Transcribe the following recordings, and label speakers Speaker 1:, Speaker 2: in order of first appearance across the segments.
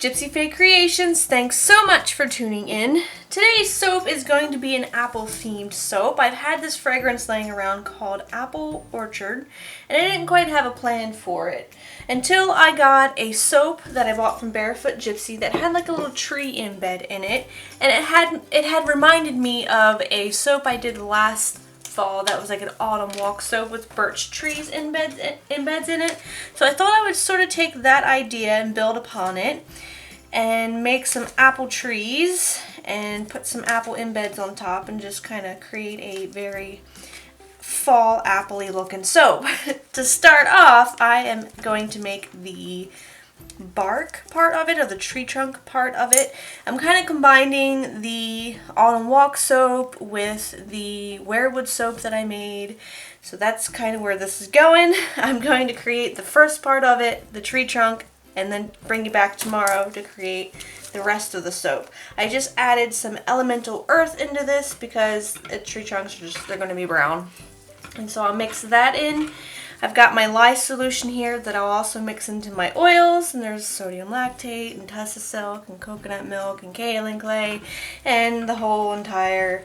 Speaker 1: Gypsyfae Creations, thanks so much for tuning in. Today's soap is going to be an apple themed soap. I've had this fragrance laying around called Apple Orchard, and I didn't quite have a plan for it until I got a soap that I bought from Barefoot Gypsy that had like a little tree embed in it, and it had reminded me of a soap I did last fall that was like an autumn walk soap with birch trees embeds in it. So I thought I would sort of take that idea and build upon it and make some apple trees and put some apple embeds on top and just kind of create a very fall apple-y looking soap. To start off, I am going to make the bark part of it, or the tree trunk part of it. I'm kind of combining the autumn walk soap with the weirwood soap that I made, so that's kind of where this is going. I'm going to create the first part of it, the tree trunk, and then bring you back tomorrow to create the rest of the soap. I just added some elemental earth into this because the tree trunks are they're going to be brown, and so I'll mix that in. I've got my lye solution here that I'll also mix into my oils, and there's sodium lactate and tussa silk and coconut milk and kaolin clay and the whole entire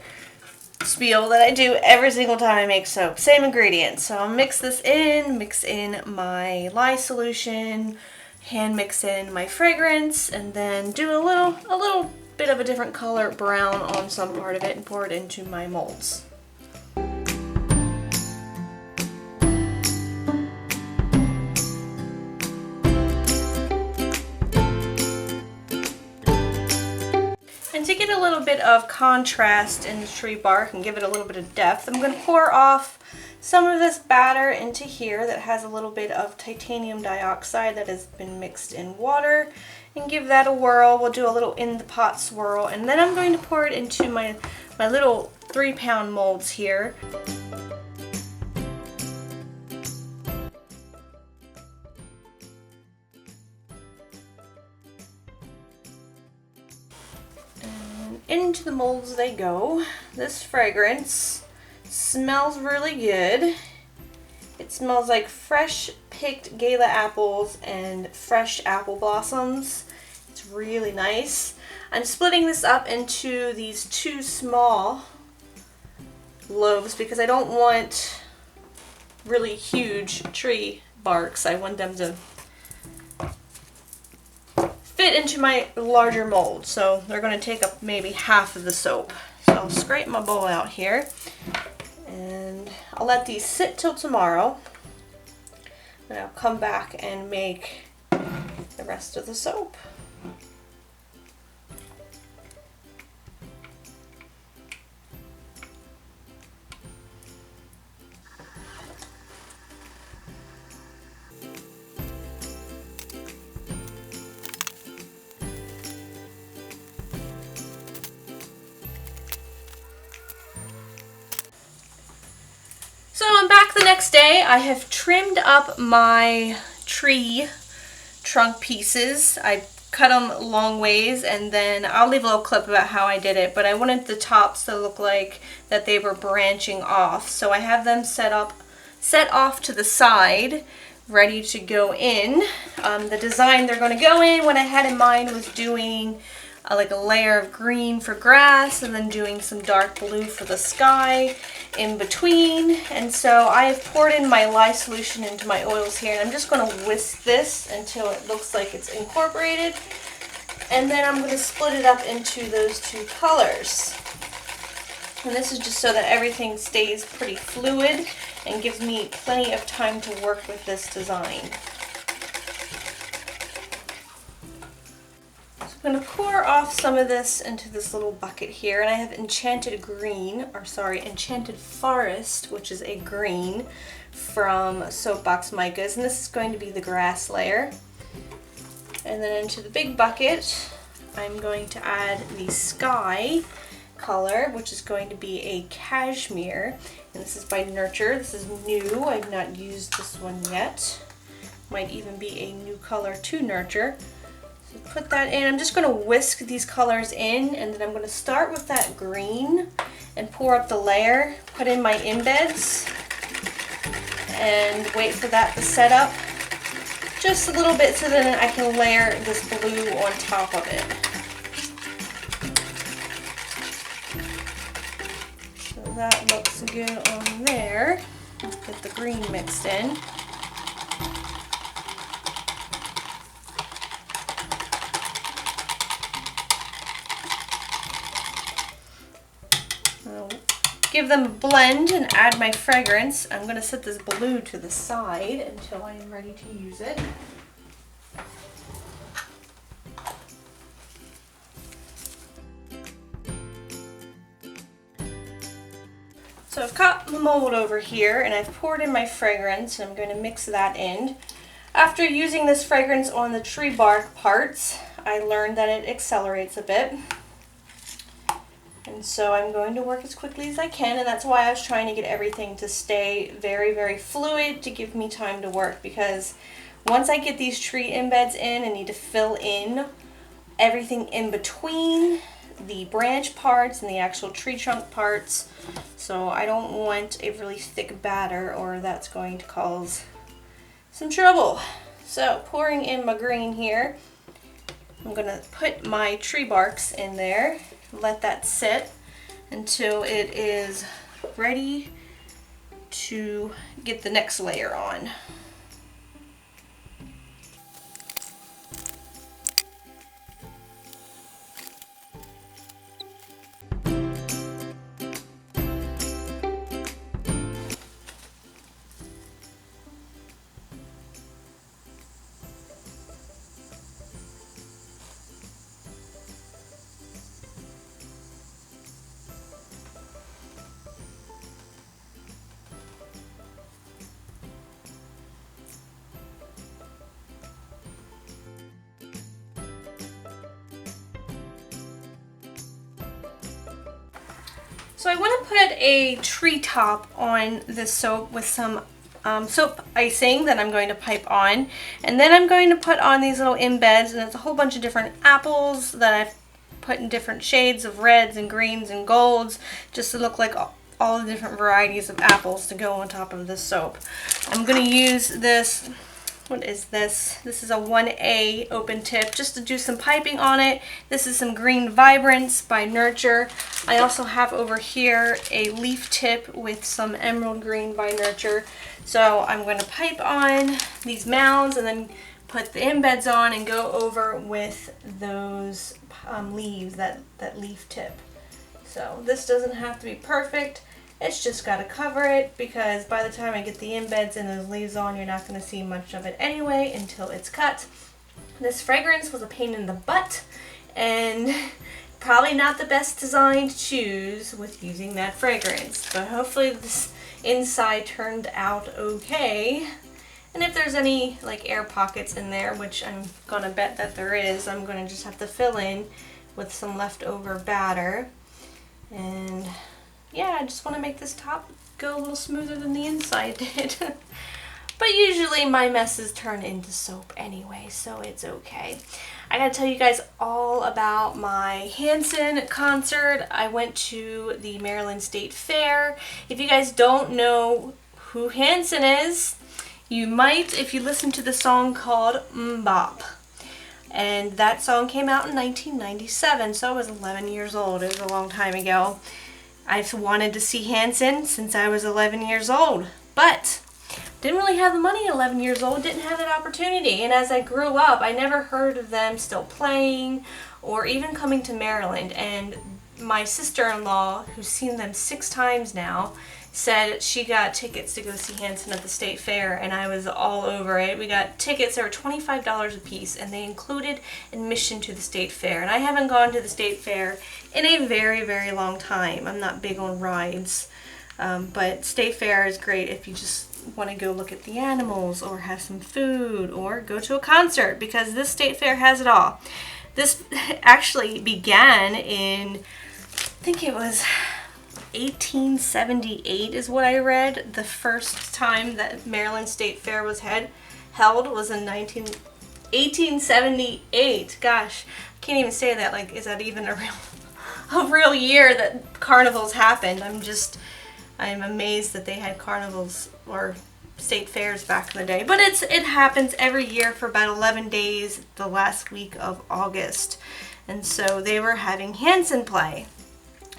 Speaker 1: spiel that I do every single time I make soap. Same ingredients. So I'll mix this in, mix in my lye solution, hand mix in my fragrance, and then do a little bit of a different color brown on some part of it and pour it into my molds. And to get a little bit of contrast in the tree bark and give it a little bit of depth, I'm going to pour off some of this batter into here that has a little bit of titanium dioxide that has been mixed in water, and give that a whirl. We'll do a little in the pot swirl, and then I'm going to pour it into my little 3-pound molds here. Into the molds they go. This fragrance smells really good. It smells like fresh picked gala apples and fresh apple blossoms. It's really nice. I'm splitting this up into these 2 small loaves because I don't want really huge tree barks. I want them to fit into my larger mold, so they're going to take up maybe half of the soap. So I'll scrape my bowl out here, and I'll let these sit till tomorrow, and I'll come back and make the rest of the soap. So I'm back the next day. I have trimmed up my tree trunk pieces. I cut them long ways, and then I'll leave a little clip about how I did it, but I wanted the tops to look like that they were branching off. So I have them set off to the side, ready to go in. The design they're going to go in, what I had in mind was doing like a layer of green for grass, and then doing some dark blue for the sky in between. And so I've poured in my lye solution into my oils here, and I'm just going to whisk this until it looks like it's incorporated, and then I'm going to split it up into those 2 colors. And this is just so that everything stays pretty fluid and gives me plenty of time to work with this design. I'm going to pour off some of this into this little bucket here, and I have Enchanted Forest, which is a green from Soapbox Micas, and this is going to be the grass layer. And then into the big bucket, I'm going to add the sky color, which is going to be a cashmere, and this is by Nurture. This is new. I've not used this one yet. Might even be a new color to Nurture. So put that in. I'm just going to whisk these colors in, and then I'm going to start with that green and pour up the layer, put in my embeds, and wait for that to set up. just a little bit so then I can layer this blue on top of it. So that looks good on there. Let's get the green mixed in. I'll give them a blend and add my fragrance. I'm going to set this blue to the side until I am ready to use it. So I've got the mold over here and I've poured in my fragrance and I'm going to mix that in. After using this fragrance on the tree bark parts, I learned that it accelerates a bit. And so I'm going to work as quickly as I can, and that's why I was trying to get everything to stay very, very fluid to give me time to work, because once I get these tree embeds in, I need to fill in everything in between the branch parts and the actual tree trunk parts. So I don't want a really thick batter or that's going to cause some trouble. So pouring in my green here, I'm going to put my tree barks in there, let that sit until it is ready to get the next layer on. So I want to put a tree top on this soap with some soap icing that I'm going to pipe on, and then I'm going to put on these little embeds, and it's a whole bunch of different apples that I've put in different shades of reds and greens and golds just to look like all the different varieties of apples to go on top of this soap. I'm going to use this. What is this? This is a 1A open tip just to do some piping on it. This is some Green Vibrance by Nurture. I also have over here a leaf tip with some Emerald Green by Nurture. So I'm going to pipe on these mounds and then put the embeds on and go over with those leaves, that leaf tip. So this doesn't have to be perfect. It's just got to cover it, because by the time I get the embeds and those leaves on, you're not going to see much of it anyway until it's cut. This fragrance was a pain in the butt and probably not the best design to choose with using that fragrance, but hopefully this inside turned out okay. And if there's any like air pockets in there, which I'm going to bet that there is, I'm going to just have to fill in with some leftover batter. And yeah, I just want to make this top go a little smoother than the inside did. But usually my messes turn into soap anyway, so it's okay. I gotta tell you guys all about my Hanson concert. I went to the Maryland State Fair. If you guys don't know who Hanson is, you might if you listen to the song called Mbop. And that song came out in 1997, so I was 11 years old. It was a long time ago. I've wanted to see Hanson since I was 11 years old, but didn't really have the money at 11 years old, didn't have that opportunity. And as I grew up, I never heard of them still playing or even coming to Maryland. And my sister-in-law, who's seen them 6 times now, said she got tickets to go see Hanson at the State Fair, and I was all over it. We got tickets that were $25 a piece, and they included admission to the State Fair. And I haven't gone to the State Fair in a very, very long time. I'm not big on rides, but State Fair is great if you just want to go look at the animals or have some food or go to a concert, because this State Fair has it all. This actually began in, I think it was 1878 is what I read. The first time that Maryland State Fair was held was in 1878. Gosh, I can't even say that. Like, is that even a real year that carnivals happened? I'm amazed that they had carnivals, or state fairs back in the day. But it happens every year for about 11 days the last week of August. And so they were having Hanson play.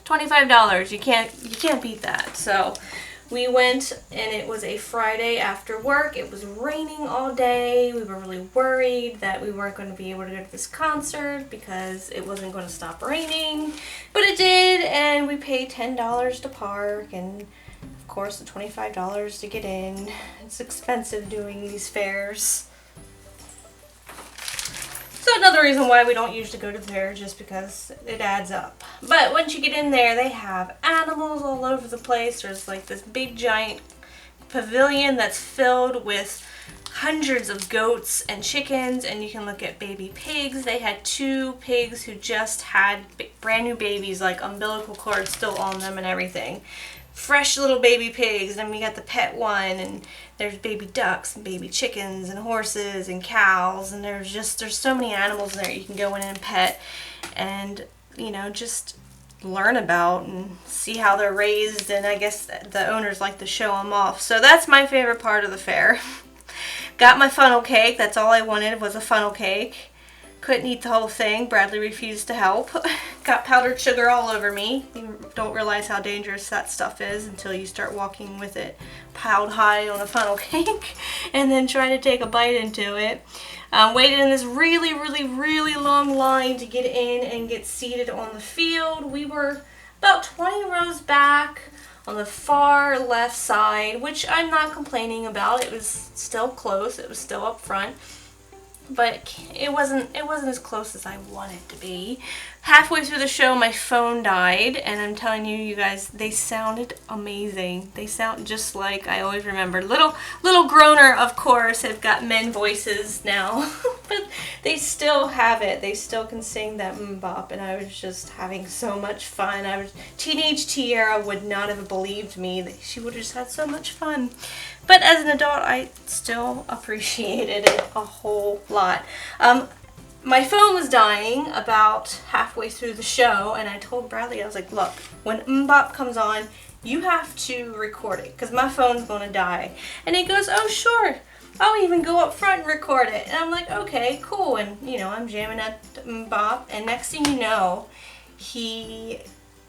Speaker 1: $25. You can't beat that. So we went, and it was a Friday after work. It was raining all day. We were really worried that we weren't going to be able to go to this concert because it wasn't going to stop raining. But it did, and we paid $10 to park, and of course the $25 to get in. It's expensive doing these fairs. So another reason why we don't usually go to the fair, just because it adds up. But once you get in there, they have animals all over the place. There's like this big giant pavilion that's filled with hundreds of goats and chickens, and you can look at baby pigs. They had 2 pigs who just had brand new babies, like umbilical cords still on them and everything. Fresh little baby pigs. Then we got the pet one, and there's baby ducks and baby chickens and horses and cows, and there's so many animals in there you can go in and pet and, you know, just learn about and see how they're raised, and I guess the owners like to show them off. So that's my favorite part of the fair. Got my funnel cake. That's all I wanted was a funnel cake. Couldn't eat the whole thing. Bradley refused to help. Got powdered sugar all over me. You don't realize how dangerous that stuff is until you start walking with it piled high on a funnel cake and then try to take a bite into it. Waited in this really, really, really long line to get in and get seated on the field. We were about 20 rows back on the far left side, which I'm not complaining about. It was still close. It was still up front. But it wasn't as close as I wanted to be. Halfway through the show, my phone died, and I'm telling you, you guys, they sounded amazing. They sound just like I always remember. Little Groner, of course, have got men voices now, but they still have it. They still can sing that mbop, and I was just having so much fun. Teenage Tierra would not have believed me. She would have just had so much fun. But as an adult, I still appreciated it a whole lot. My phone was dying about halfway through the show, and I told Bradley, I was like, look, when mbop comes on, you have to record it, because my phone's going to die. And he goes, oh, sure. I'll even go up front and record it. And I'm like, okay, cool. And, you know, I'm jamming at mbop, and next thing you know, he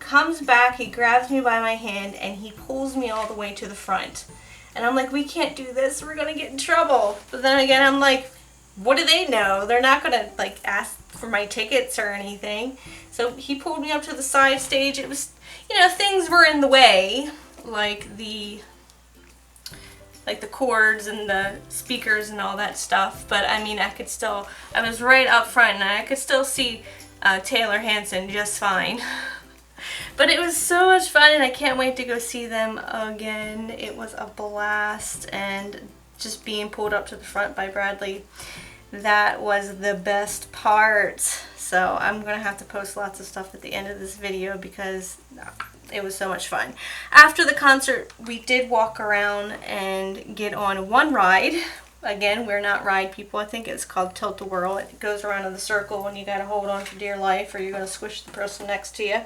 Speaker 1: comes back, he grabs me by my hand, and he pulls me all the way to the front. And I'm like, we can't do this. We're going to get in trouble. But then again, I'm like, what do they know? They're not going to, like, ask for my tickets or anything. So he pulled me up to the side stage. It was, you know, things were in the way, like the cords and the speakers and all that stuff. But, I mean, I was right up front, and I could still see Taylor Hanson just fine. But it was so much fun, and I can't wait to go see them again. It was a blast, and just being pulled up to the front by Bradley, that was the best part. So I'm going to have to post lots of stuff at the end of this video because it was so much fun. After the concert, we did walk around and get on one ride. Again, we're not ride people. I think it's called Tilt-A-Whirl. It goes around in the circle and you got to hold on for dear life or you're going to squish the person next to you.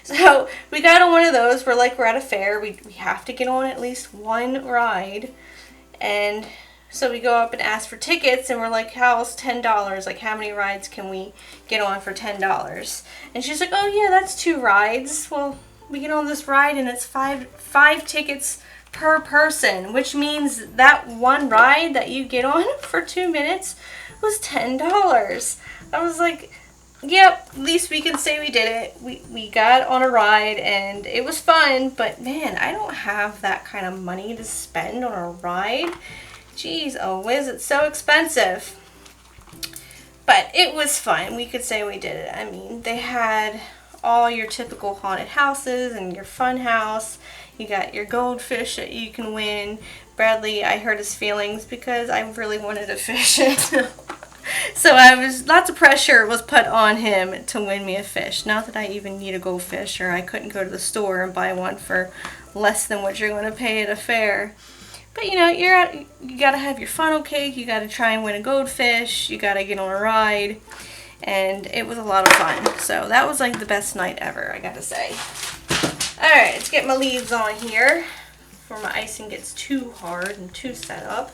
Speaker 1: So we got on one of those. We're at a fair. We have to get on at least one ride. And so we go up and ask for tickets and we're like, how's $10? Like, how many rides can we get on for $10? And she's like, oh yeah, that's 2 rides. Well, we get on this ride and it's five tickets per person, which means that one ride that you get on for 2 minutes was $10. I was like, yep, at least we can say we did it. We got on a ride and it was fun, but man, I don't have that kind of money to spend on a ride. Jeez, oh whiz, it's so expensive. But it was fun. We could say we did it. I mean, they had all your typical haunted houses and your fun house. You got your goldfish that you can win. Bradley, I hurt his feelings because I really wanted a fish. So lots of pressure was put on him to win me a fish. Not that I even need a goldfish or I couldn't go to the store and buy one for less than what you're going to pay at a fair. But you know, you got to have your funnel cake, you got to try and win a goldfish, you got to get on a ride. And it was a lot of fun. So that was like the best night ever, I gotta say. Alright, let's get my leaves on here before my icing gets too hard and too set up.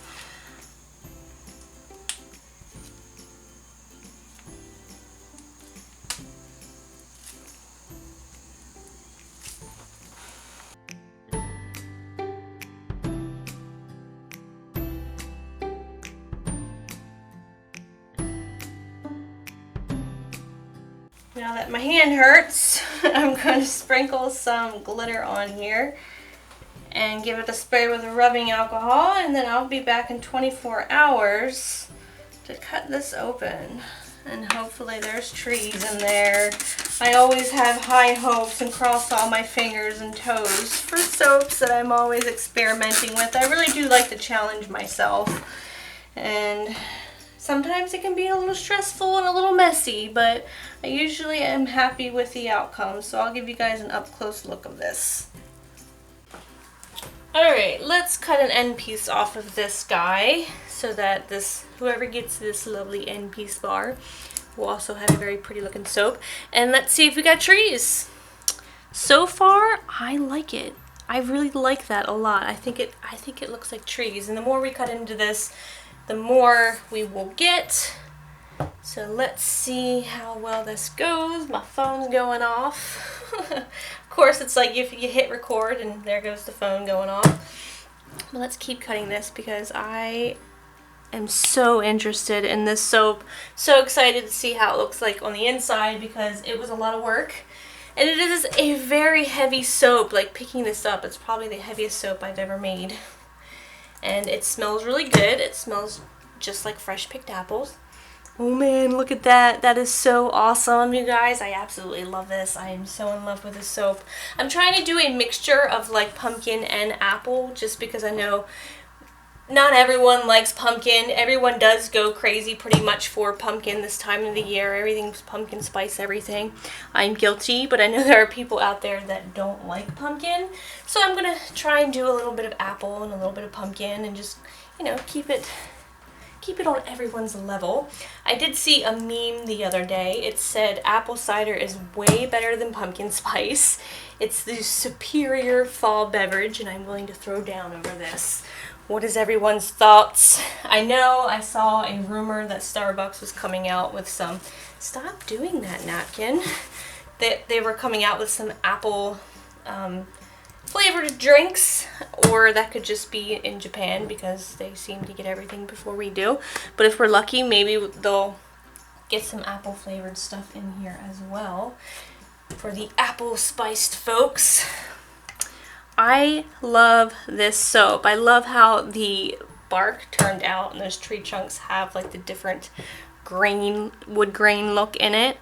Speaker 1: Now that my hand hurts, I'm going to sprinkle some glitter on here and give it a spray with rubbing alcohol, and then I'll be back in 24 hours to cut this open. And hopefully there's trees in there. I always have high hopes and cross all my fingers and toes for soaps that I'm always experimenting with. I really do like to challenge myself. And sometimes it can be a little stressful and a little messy, but I usually am happy with the outcome. So I'll give you guys an up-close look of this. Alright, let's cut an end piece off of this guy so that whoever gets this lovely end piece bar will also have a very pretty looking soap. And let's see if we got trees. So far, I like it. I really like that a lot. I think it looks like trees, and the more we cut into this, the more we will get. So let's see how well this goes. My phone's going off. Of course, it's like if you hit record and there goes the phone going off. But let's keep cutting this because I am so interested in this soap. So excited to see how it looks like on the inside because it was a lot of work. And it is a very heavy soap. Like picking this up, it's probably the heaviest soap I've ever made. And it smells really good. It smells just like fresh picked apples. Oh man, look at that. That is so awesome, you guys. I absolutely love this. I am so in love with this soap. I'm trying to do a mixture of like pumpkin and apple just because I know not everyone likes pumpkin. Everyone does go crazy pretty much for pumpkin this time of the year. Everything's pumpkin spice, everything. I'm guilty, but I know there are people out there that don't like pumpkin. So I'm going to try and do a little bit of apple and a little bit of pumpkin and just, you know, keep it on everyone's level. I did see a meme the other day. It said apple cider is way better than pumpkin spice. It's the superior fall beverage, and I'm willing to throw down over this. What is everyone's thoughts? I know I saw a rumor that Starbucks was coming out with some, stop doing that napkin, that they were coming out with some apple flavored drinks, or that could just be in Japan because they seem to get everything before we do. But if we're lucky, maybe they'll get some apple flavored stuff in here as well for the apple spiced folks. I love this soap. I love how the bark turned out and those tree chunks have like the different grain, wood grain look in it.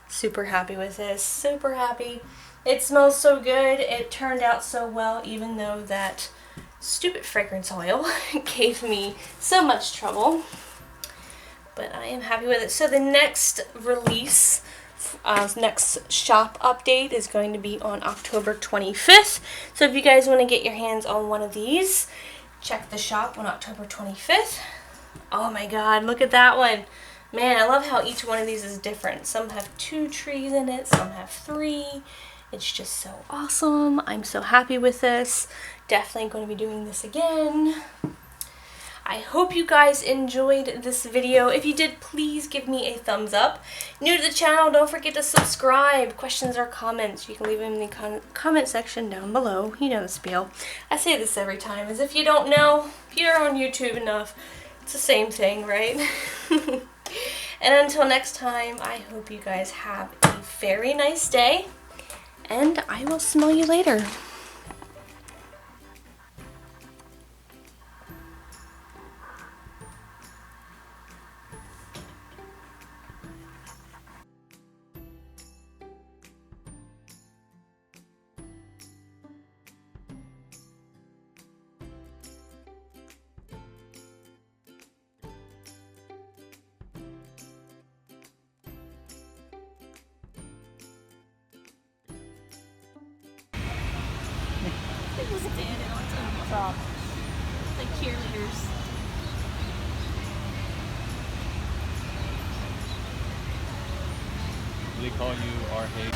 Speaker 1: Super happy with this. Super happy. It smells so good. It turned out so well, even though that stupid fragrance oil gave me so much trouble. But I am happy with it. So the next release, next shop update is going to be on October 25th. So if you guys want to get your hands on one of these, check the shop on October 25th. Oh my god, look at that one. Man, I love how each one of these is different. Some have 2 trees in it, some have 3. It's just so awesome. I'm so happy with this. Definitely going to be doing this again. I hope you guys enjoyed this video. If you did, please give me a thumbs up. New to the channel, don't forget to subscribe. Questions or comments, you can leave them in the comment section down below. You know the spiel. I say this every time, as if you don't know, if you're on YouTube enough, it's the same thing, right? And until next time, I hope you guys have a very nice day. And I will smell you later. People standing on top like cheerleaders.
Speaker 2: They call you R. Hay.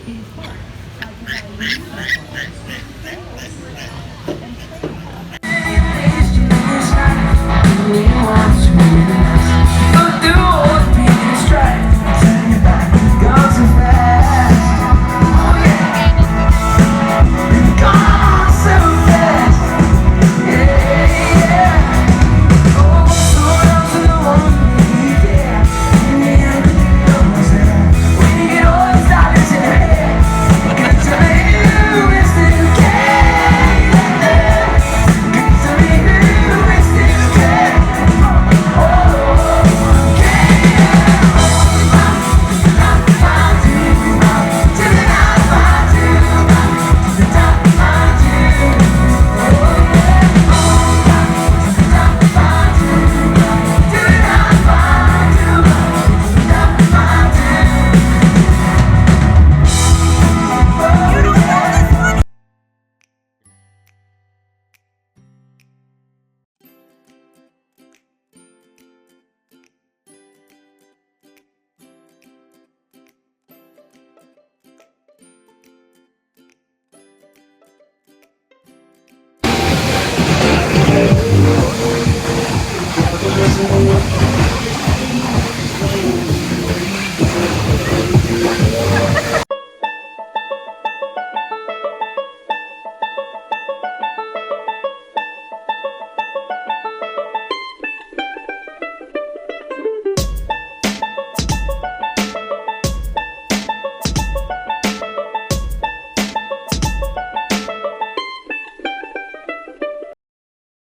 Speaker 2: in part by providing uniforms for all students.